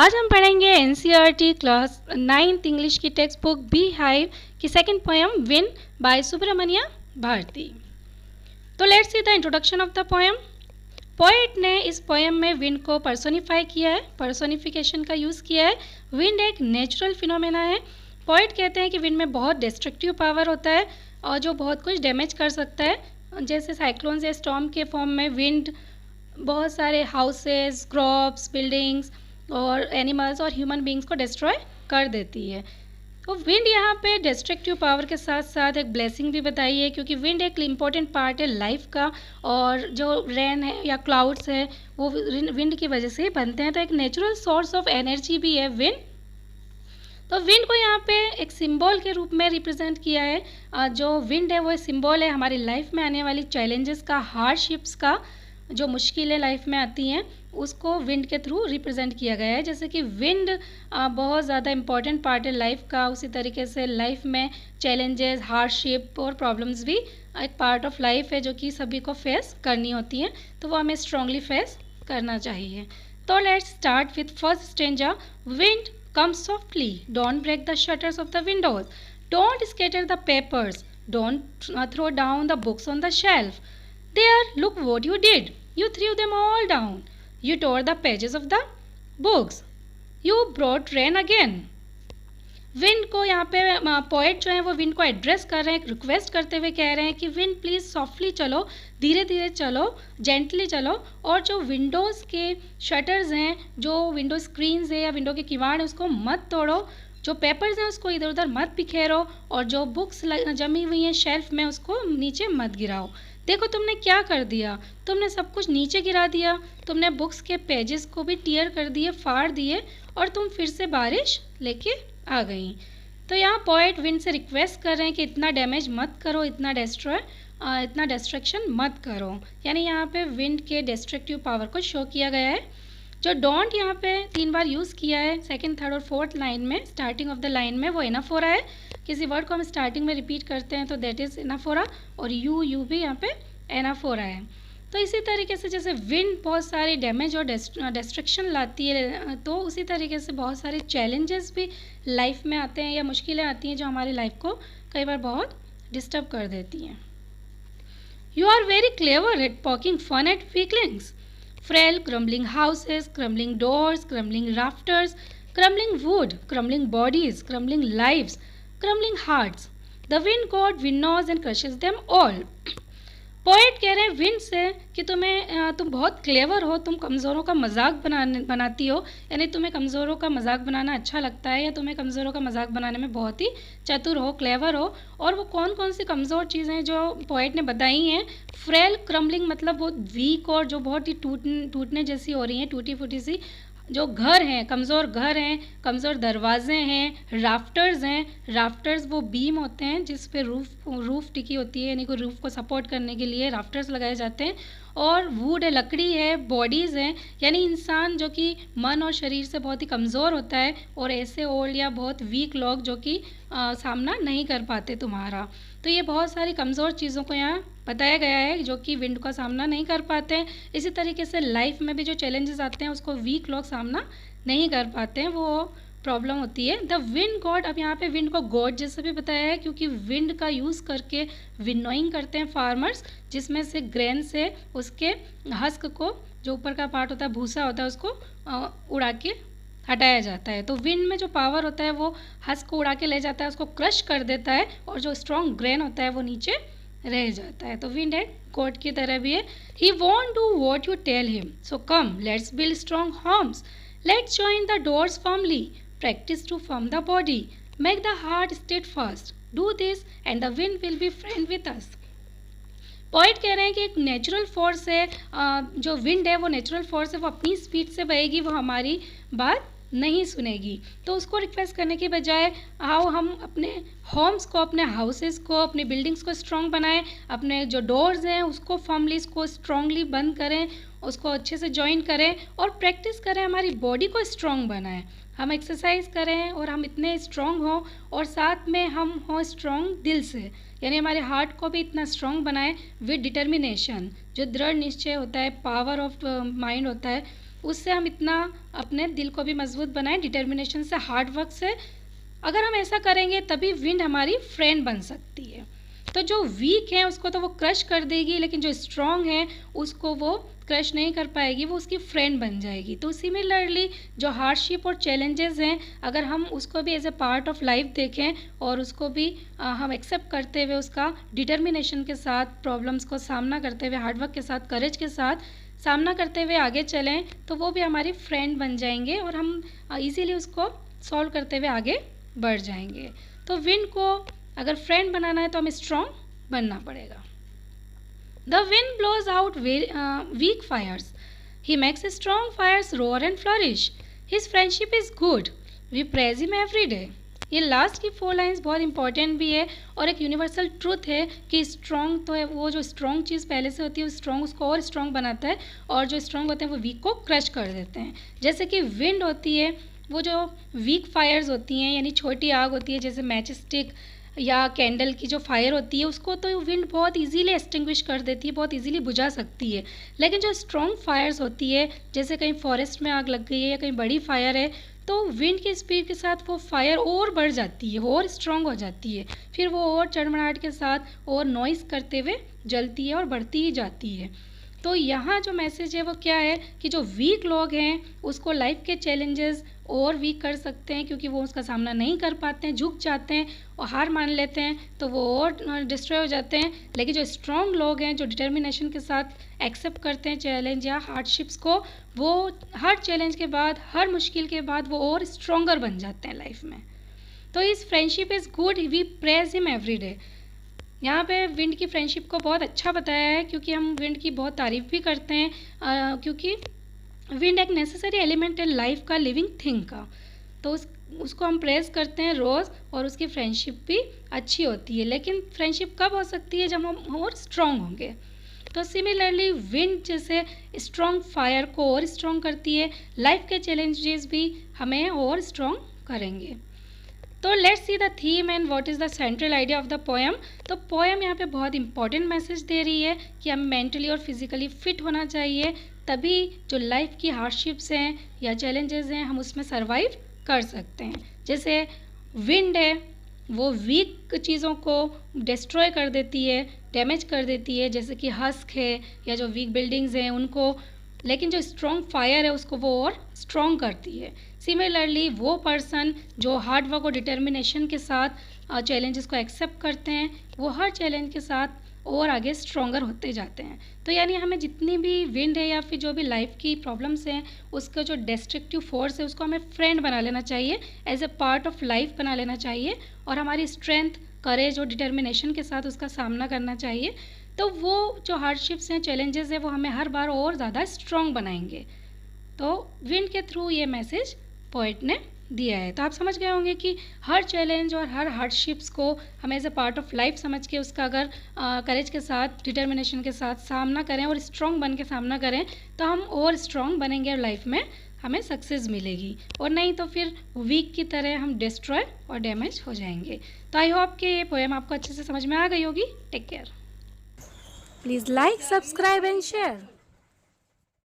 आज हम पढ़ेंगे एनसीईआरटी क्लास 9th इंग्लिश की टेक्स्ट बुक बी हाइव की second poem wind by Subramania Bharati. तो let's see the introduction of the poem. Poet ने इस पोएम में विंड को पर्सोनिफाई किया है, पर्सोनिफिकेशन का यूज़ किया है। विंड एक नेचुरल फिनोमेना है। पोएट कहते हैं कि विंड में बहुत डिस्ट्रक्टिव पावर होता है और जो बहुत कुछ डैमेज कर सकता है। जैसे साइक्लोन्स या स्टॉर्म के फॉर्म में विंड बहुत सारे हाउसेस, क्रॉप्स, बिल्डिंग्स और एनिमल्स और ह्यूमन बींग्स को डिस्ट्रॉय कर देती है। तो विंड यहाँ पे डिस्ट्रक्टिव पावर के साथ साथ एक ब्लेसिंग भी बताई है, क्योंकि विंड एक इम्पॉर्टेंट पार्ट है लाइफ का, और जो रेन है या क्लाउड्स है वो विंड की वजह से ही बनते हैं। तो एक नेचुरल सोर्स ऑफ एनर्जी भी है विंड। तो विंड को यहाँ पे एक सिंबल के रूप में रिप्रेजेंट किया है। जो विंड है वो सिंबल है हमारी लाइफ में आने वाली चैलेंजेस का, हार्डशिप्स का, जो मुश्किलें लाइफ में आती हैं उसको विंड के थ्रू रिप्रेजेंट किया गया है। जैसे कि विंड बहुत ज़्यादा इम्पॉर्टेंट पार्ट है लाइफ का, उसी तरीके से लाइफ में चैलेंजेस, हार्डशिप और प्रॉब्लम्स भी एक पार्ट ऑफ लाइफ है जो कि सभी को फेस करनी होती हैं। तो वो हमें स्ट्रांगली फेस करना चाहिए। तो let's start with first stanza. Wind comes softly, don't break the shutters of the windows, don't scatter the papers, don't throw down the books on the shelf. There, look what you did. You threw them all down. You tore the pages of the books. You brought rain again. Wind को यहाँ पे poet जो है वो wind को address कर रहे हैं, रिक्वेस्ट करते हुए कह रहे हैं कि विंड प्लीज़ सॉफ्टली चलो, धीरे धीरे चलो, जेंटली चलो, और जो विंडोज़ के शटर्स हैं, जो विंडो स्क्रीन्स है या विंडो के किवाड़ हैं उसको मत तोड़ो, जो पेपर्स हैं उसको इधर उधर मत बिखेरो, और जो बुक्स जमी हुई हैं शेल्फ में उसको नीचे मत गिराओ। देखो तुमने क्या कर दिया, तुमने सब कुछ नीचे गिरा दिया, तुमने बुक्स के पेजेस को भी टीयर कर दिए, फाड़ दिए, और तुम फिर से बारिश लेके आ गई। तो यहाँ पोएट विंड से रिक्वेस्ट कर रहे हैं कि इतना डैमेज मत करो, इतना डिस्ट्रक्शन मत करो। यानी यहाँ पे विंड के डिस्ट्रक्टिव पावर को शो किया गया है। जो डोंट यहाँ पे 3 बार यूज़ किया है, सेकंड, थर्ड और फोर्थ लाइन में, स्टार्टिंग ऑफ द लाइन में, वो इनफ हो रहा है। किसी वर्ड को हम स्टार्टिंग में रिपीट करते हैं तो दैट इज़ इनफ हो रहा, और यू भी यहाँ पे इनफ हो रहा है। तो इसी तरीके से जैसे विंड बहुत सारी डैमेज और डिस्ट्रक्शन लाती है, तो उसी तरीके से बहुत सारे चैलेंजेस भी लाइफ में आते हैं या मुश्किलें आती हैं जो हमारी लाइफ को कई बार बहुत डिस्टर्ब कर देती हैं। You are very clever at poking fun at weaklings, frail crumbling houses, crumbling doors, crumbling rafters, crumbling wood, crumbling bodies, crumbling lives, crumbling hearts. The wind god winnows and crushes them all. Poet कह रहे हैं wind से कि तुम बहुत clever हो, तुम कमज़ोरों का मजाक बनाती हो, यानी तुम्हें कमज़ोरों का मजाक बनाना अच्छा लगता है, या तुम्हें कमज़ोरों का मजाक बनाने में बहुत ही चतुर हो, क्लेवर हो। और वो कौन कौन सी कमज़ोर चीज़ें हैं जो पोएट ने बताई हैं। फ्रेल क्रम्बलिंग मतलब बहुत वीक और जो बहुत ही टूटने जैसी हो रही हैं, टूटी फूटी सी जो घर हैं, कमज़ोर घर हैं, कमज़ोर दरवाजे हैं। राफ्टर्स हैं, राफ्टर्स वो बीम होते हैं जिस पे रूफ़ टिकी होती है, यानी कि रूफ़ को सपोर्ट करने के लिए राफ्टर्स लगाए जाते हैं। और वुड है, लकड़ी है। बॉडीज़ हैं, यानी इंसान जो कि मन और शरीर से बहुत ही कमज़ोर होता है, और ऐसे ओल्ड या बहुत वीक लोग जो कि सामना नहीं कर पाते तुम्हारा। तो ये बहुत सारी कमज़ोर चीज़ों को यहाँ बताया गया है जो कि विंड का सामना नहीं कर पाते हैं। इसी तरीके से लाइफ में भी जो चैलेंजेस आते हैं उसको वीक लोग सामना नहीं कर पाते हैं, वो प्रॉब्लम होती है। द विंड गॉड, अब यहाँ पे विंड को गॉड जैसे भी बताया है, क्योंकि विंड का यूज़ करके विनोइंग करते हैं फार्मर्स, जिसमें से ग्रेन से उसके हस्क को, जो ऊपर का पार्ट होता है, भूसा होता है, उसको उड़ा के हटाया जाता है। तो विंड में जो पावर होता है वो हस्क को उड़ा के ले जाता है, उसको क्रश कर देता है, और जो स्ट्रॉन्ग ग्रेन होता है वो नीचे रह जाता है। तो विंड एक गॉड की तरह भी है। He won't do what you tell him, so come let's build strong homes, let's join the doors firmly, practise to firm the body, make the heart steadfast, do this and the wind will be friend with us. Poet कह रहे हैं कि एक natural force है, जो wind है वो natural force है, वो अपनी स्पीड से बहेगी, वो हमारी बात नहीं सुनेगी। तो उसको रिक्वेस्ट करने के बजाय आओ हम अपने होम्स को, अपने हाउसेस को, अपनी बिल्डिंग्स को स्ट्रॉन्ग बनाएं, अपने जो डोर्स हैं उसको फर्मली, उसको स्ट्रॉन्गली बंद करें, उसको अच्छे से जॉइन करें, और प्रैक्टिस करें, हमारी बॉडी को स्ट्रॉन्ग बनाएं, हम एक्सरसाइज करें और हम इतने स्ट्रॉन्ग हों, और साथ में हम हों स्ट्रॉन्ग दिल से, यानी हमारे हार्ट को भी इतना स्ट्रॉन्ग बनाएं विद डिटर्मिनेशन, जो दृढ़ निश्चय होता है, पावर ऑफ माइंड होता है, उससे हम इतना अपने दिल को भी मजबूत बनाएं, डिटर्मिनेशन से, हार्ड वर्क से। अगर हम ऐसा करेंगे तभी विंड हमारी फ्रेंड बन सकती है। तो जो वीक है उसको तो वो क्रश कर देगी, लेकिन जो स्ट्रांग है उसको वो क्रश नहीं कर पाएगी, वो उसकी फ्रेंड बन जाएगी। तो सिमिलरली जो हार्डशिप और चैलेंजेस हैं, अगर हम उसको भी as a part of life देखें और उसको भी हम एक्सेप्ट करते हुए उसका डिटर्मिनेशन के साथ, प्रॉब्लम्स को सामना करते हुए, हार्डवर्क के साथ, करेज के साथ सामना करते हुए आगे चलें, तो वो भी हमारी फ्रेंड बन जाएंगे और हम इजीली उसको सॉल्व करते हुए आगे बढ़ जाएंगे। तो विंड को अगर फ्रेंड बनाना है तो हमें स्ट्रॉन्ग बनना पड़ेगा। The wind blows out weak fires. He makes strong fires roar and flourish. His friendship is good. We praise him every day. ये लास्ट की 4 लाइन्स बहुत इंपॉर्टेंट भी है और एक यूनिवर्सल ट्रूथ है कि स्ट्रॉन्ग तो है, वो जो स्ट्रॉन्ग चीज़ पहले से होती है, स्ट्रॉन्ग उसको और स्ट्रॉन्ग बनाता है, और जो स्ट्रॉन्ग होते हैं वो वीक को क्रश कर देते हैं। जैसे कि विंड होती है, वो जो वीक फायर्स होती हैं, यानी छोटी आग होती है, जैसे मैच स्टिक या कैंडल की जो फायर होती है, उसको तो विंड बहुत इजीली एक्सटिंग्विश कर देती है, बहुत इजीली बुझा सकती है। लेकिन जो स्ट्रॉन्ग फायर्स होती है, जैसे कहीं फॉरेस्ट में आग लग गई है या कहीं बड़ी फायर है, तो विंड की स्पीड के साथ वो फायर और बढ़ जाती है, और स्ट्रॉन्ग हो जाती है, फिर वो और चड़मड़ाहट के साथ और नॉइस करते हुए जलती है और बढ़ती ही जाती है। तो यहाँ जो मैसेज है वो क्या है कि जो वीक लोग हैं उसको लाइफ के चैलेंजेस और वीक कर सकते हैं, क्योंकि वो उसका सामना नहीं कर पाते हैं, झुक जाते हैं और हार मान लेते हैं, तो वो और डिस्ट्रॉय हो जाते हैं। लेकिन जो स्ट्रॉन्ग लोग हैं, जो डिटर्मिनेशन के साथ एक्सेप्ट करते हैं चैलेंज या हार्डशिप्स को, वो हर चैलेंज के बाद, हर मुश्किल के बाद वो और स्ट्रॉन्गर बन जाते हैं लाइफ में। तो इस friendship is good, we praise him every day. यहाँ पे विंड की फ्रेंडशिप को बहुत अच्छा बताया है, क्योंकि हम विंड की बहुत तारीफ़ भी करते हैं, क्योंकि विंड एक नेसेसरी एलिमेंट है लाइफ का, लिविंग थिंग का। तो उसको हम प्रेज करते हैं रोज़, और उसकी फ्रेंडशिप भी अच्छी होती है। लेकिन फ्रेंडशिप कब हो सकती है? जब हम और स्ट्रॉन्ग होंगे। तो सिमिलरली विंड जैसे स्ट्रॉन्ग फायर को और स्ट्रॉन्ग करती है, लाइफ के चैलेंजेस भी हमें और स्ट्रॉन्ग करेंगे। तो let's see the theme and what is the central idea of the poem. तो पोएम यहाँ पे बहुत इंपॉर्टेंट मैसेज दे रही है कि हमें मेंटली और फिजिकली फिट होना चाहिए, तभी जो लाइफ की हार्डशिप्स हैं या चैलेंजेस हैं हम उसमें सर्वाइव कर सकते हैं। जैसे विंड है, वो वीक चीज़ों को डिस्ट्रॉय कर देती है, डैमेज कर देती है, जैसे कि हस्क है या जो वीक बिल्डिंग्स हैं उनको, लेकिन जो स्ट्रॉन्ग फायर है उसको वो और स्ट्रॉन्ग करती है। सिमिलरली वो पर्सन जो हार्ड वर्क और डिटर्मिनेशन के साथ चैलेंजेस को एक्सेप्ट करते हैं, वो हर चैलेंज के साथ और आगे स्ट्रॉन्गर होते जाते हैं। तो यानी हमें जितनी भी विंड है या फिर जो भी लाइफ की प्रॉब्लम्स हैं, उसका जो डिस्ट्रक्टिव फोर्स है उसको हमें फ्रेंड बना लेना चाहिए, as a part of life बना लेना चाहिए, और हमारी स्ट्रेंथ, करेज और डिटर्मिनेशन के साथ उसका सामना करना चाहिए। तो वो जो हार्डशिप्स हैं, चैलेंजेस हैं, वो हमें हर बार और ज़्यादा स्ट्रॉन्ग बनाएंगे। तो विंड के थ्रू ये मैसेज पोएट ने दिया है। तो आप समझ गए होंगे कि हर चैलेंज और हर हार्डशिप्स को हमें as a part of life समझ के उसका अगर करेज के साथ, डिटर्मिनेशन के साथ सामना करें और स्ट्रॉन्ग बन के सामना करें, तो हम और स्ट्रॉन्ग बनेंगे और लाइफ में हमें सक्सेस मिलेगी, और नहीं तो फिर वीक की तरह हम डिस्ट्रॉय और डैमेज हो जाएंगे। तो आई होप कि ये पोएम आपको अच्छे से समझ में आ गई होगी। Take care. Please like, subscribe and share.